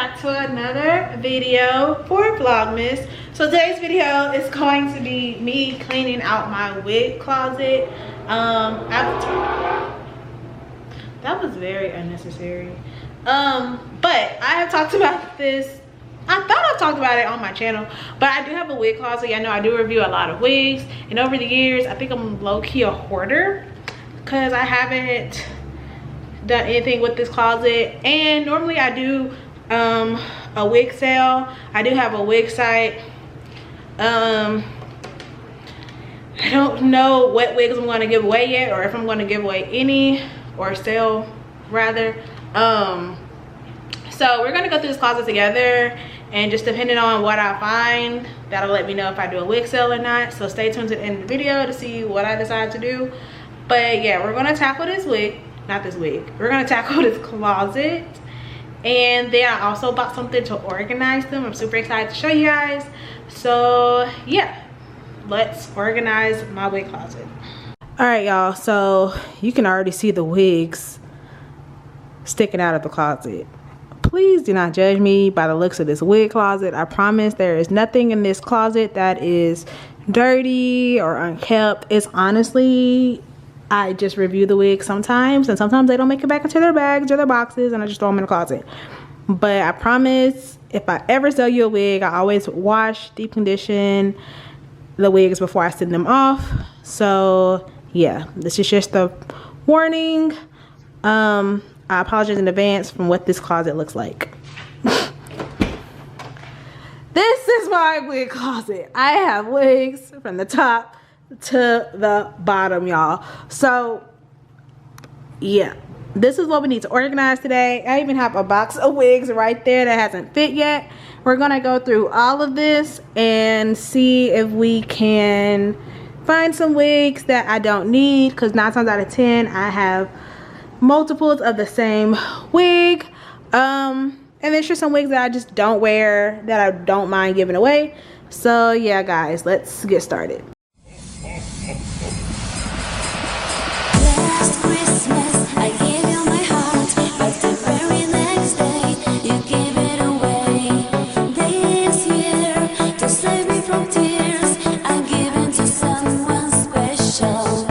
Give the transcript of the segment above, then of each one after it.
back to another video for Vlogmas. So today's video is going to be me cleaning out my wig closet. That was very unnecessary. But I have talked about this. I thought I talked about it on my channel, but I do have a wig closet. I know I do review a lot of wigs, and over the years I think I'm low-key a hoarder because I haven't done anything with this closet. And normally I do a wig sale. I do have a Wigsite. I don't know what wigs I'm going to give away yet, or if I'm going to give away any or sell rather. So we're going to go through this closet together, and just depending on what I find, that'll let me know if I do a wig sale or not. So stay tuned to the end of the video to see what I decide to do. But yeah, we're going to tackle this wig. Not this wig. We're gonna tackle this closet, and then I also bought something to organize them. I'm super excited to show you guys. So yeah, let's organize my wig closet. All right, y'all. So you can already see the wigs sticking out of the closet. Please do not judge me by the looks of this wig closet. I promise there is nothing in this closet that is dirty or unkept. It's honestly, I just review the wigs sometimes, and sometimes they don't make it back into their bags or their boxes, and I just throw them in the closet. But I promise, if I ever sell you a wig, I always wash, deep condition the wigs before I send them off. So yeah, this is just a warning. I apologize in advance from what this closet looks like. This is my wig closet. I have wigs from the top to the bottom, y'all. So yeah, this is what we need to organize today. I even have a box of wigs right there that hasn't fit yet. We're gonna go through all of this and see if we can find some wigs that I don't need, because 9 times out of 10 I have multiples of the same wig, and there's just some wigs that I just don't wear that I don't mind giving away. So yeah, guys, let's get started. Last Christmas, I gave you my heart, but the very next day, you gave it away. This year, to save me from tears, I'm giving to someone special.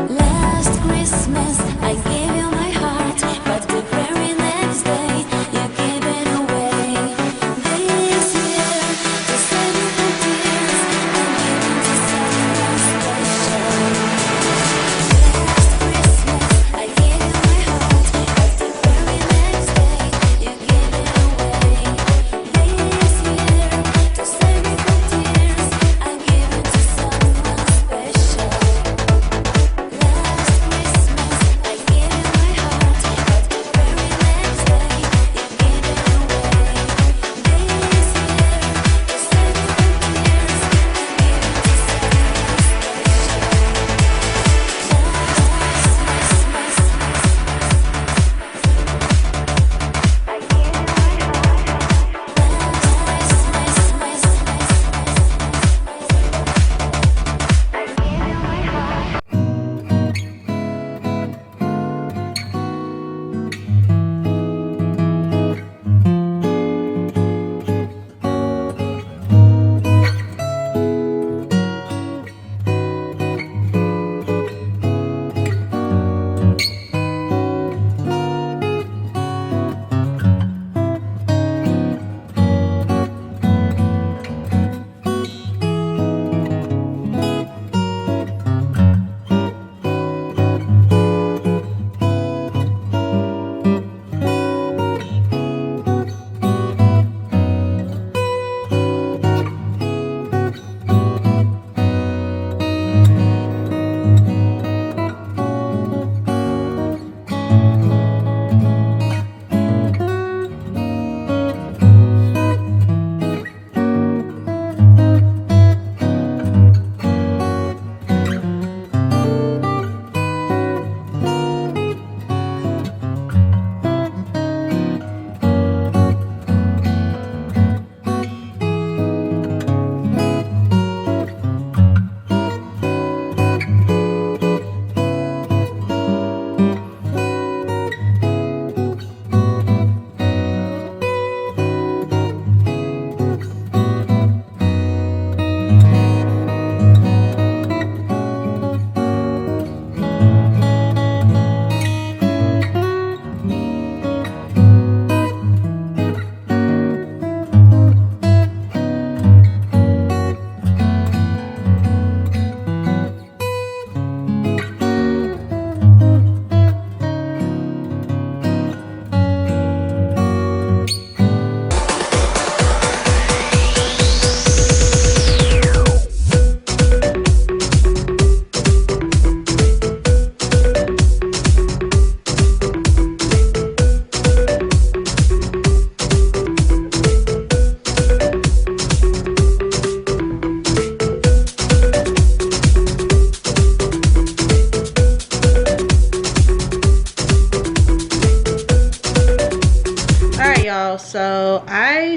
Last Christmas, I gave you my heart, but the very next day, you gave it away. This year, to save me from tears, I'm giving to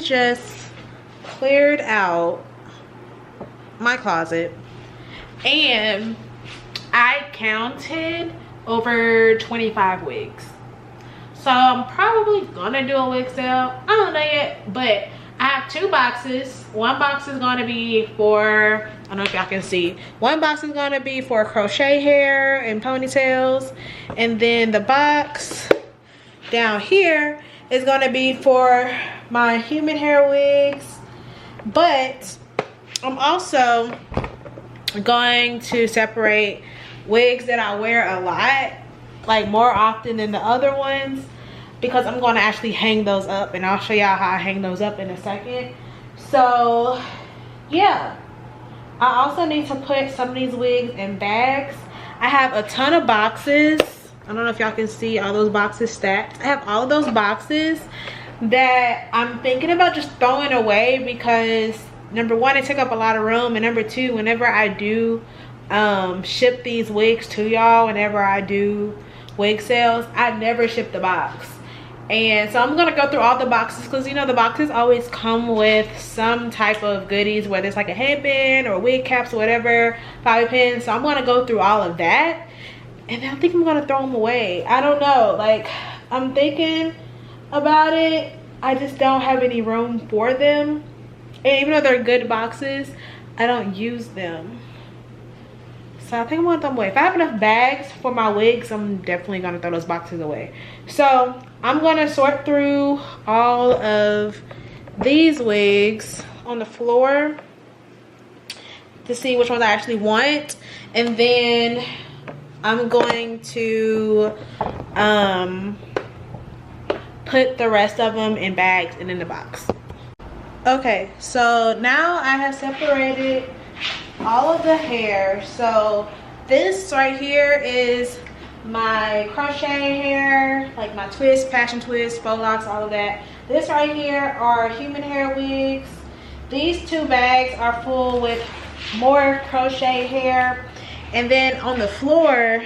just cleared out my closet and I counted over 25 wigs. So I'm probably gonna do a wig sale. I don't know yet, but I have 2 boxes. One box is gonna be for, I don't know if y'all can see, one box is gonna be for crochet hair and ponytails, and then the box down here is gonna be for my human hair wigs. But I'm also going to separate wigs that I wear a lot, like more often than the other ones, because I'm going to actually hang those up, and I'll show y'all how I hang those up in a second. So yeah, I also need to put some of these wigs in bags. I have a ton of boxes. I don't know if y'all can see all those boxes stacked. I have all of those boxes that I'm thinking about just throwing away, because number one, it took up a lot of room, and number two, whenever I do ship these wigs to y'all, whenever I do wig sales, I never ship the box. And so I'm gonna go through all the boxes, because you know the boxes always come with some type of goodies, whether it's like a headband or wig caps or whatever, bobby pins. So I'm gonna go through all of that, and then I think I'm gonna throw them away. I don't know, like, I'm thinking about it. I just don't have any room for them, and even though they're good boxes, I don't use them. So I think I'm gonna throw them away. If I have enough bags for my wigs, I'm definitely gonna throw those boxes away. So I'm gonna sort through all of these wigs on the floor to see which ones I actually want, and then I'm going to put the rest of them in bags and in the box. Okay, so now I have separated all of the hair. So this right here is my crochet hair, like my twist, passion twist, faux locks, all of that. This right here are human hair wigs. These 2 bags are full with more crochet hair. And then on the floor,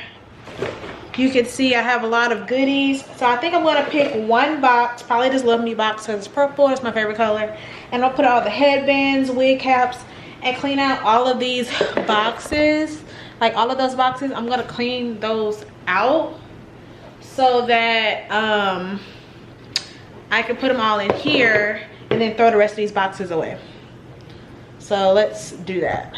you can see I have a lot of goodies. So I think I'm gonna pick one box, probably this Love Me box, because it's purple, it's my favorite color. And I'll put all the headbands, wig caps, and clean out all of these boxes. Like all of those boxes, I'm gonna clean those out so that I can put them all in here and then throw the rest of these boxes away. So let's do that.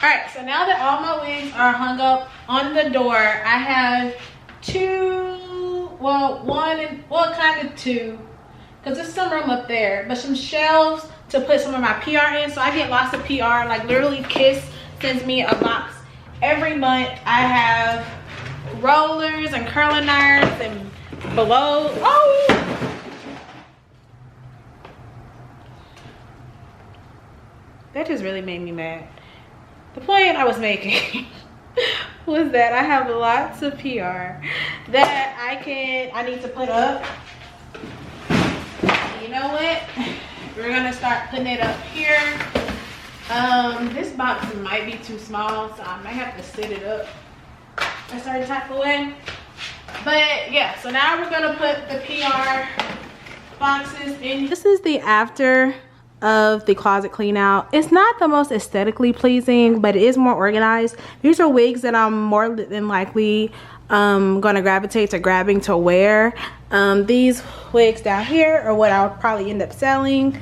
All right, so now that all my wigs are hung up on the door, I have two, well, one and, well, kind of two, because there's some room up there, but some shelves to put some of my PR in. So I get lots of PR, like literally Kiss sends me a box every month. I have rollers and curling irons and below. Oh! That just really made me mad. The point I was making was that I have lots of PR that I need to put up. You know what? We're gonna start putting it up here. This box might be too small, so I might have to sit it up a certain type of way. But yeah, so now we're gonna put the PR boxes in. This is the after of the closet clean out. It's not the most aesthetically pleasing, but it is more organized. These are wigs that I'm more than likely gonna gravitate to grabbing to wear. These wigs down here are what I'll probably end up selling.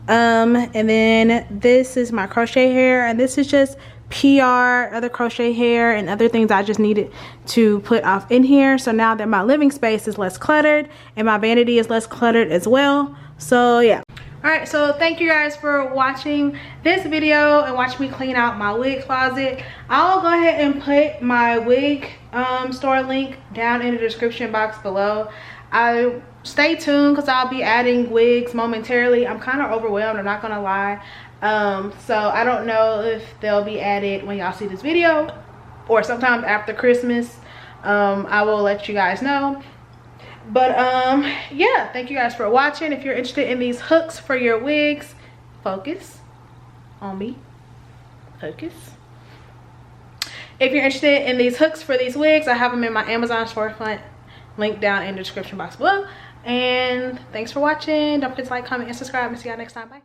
And then this is my crochet hair, and this is just PR, other crochet hair and other things I just needed to put off in here. So now that my living space is less cluttered and my vanity is less cluttered as well. So yeah. All right, so thank you guys for watching this video and watch me clean out my wig closet. I'll go ahead and put my wig store link down in the description box below. Stay tuned because I'll be adding wigs momentarily. I'm kind of overwhelmed, I'm not gonna lie. So I don't know if they'll be added when y'all see this video or sometime after Christmas. I will let you guys know. But yeah, thank you guys for watching. If you're interested in these hooks for your wigs, focus on me. Focus. If you're interested in these hooks for these wigs, I have them in my Amazon storefront, link down in the description box below. And thanks for watching. Don't forget to like, comment, and subscribe, and see y'all next time. Bye.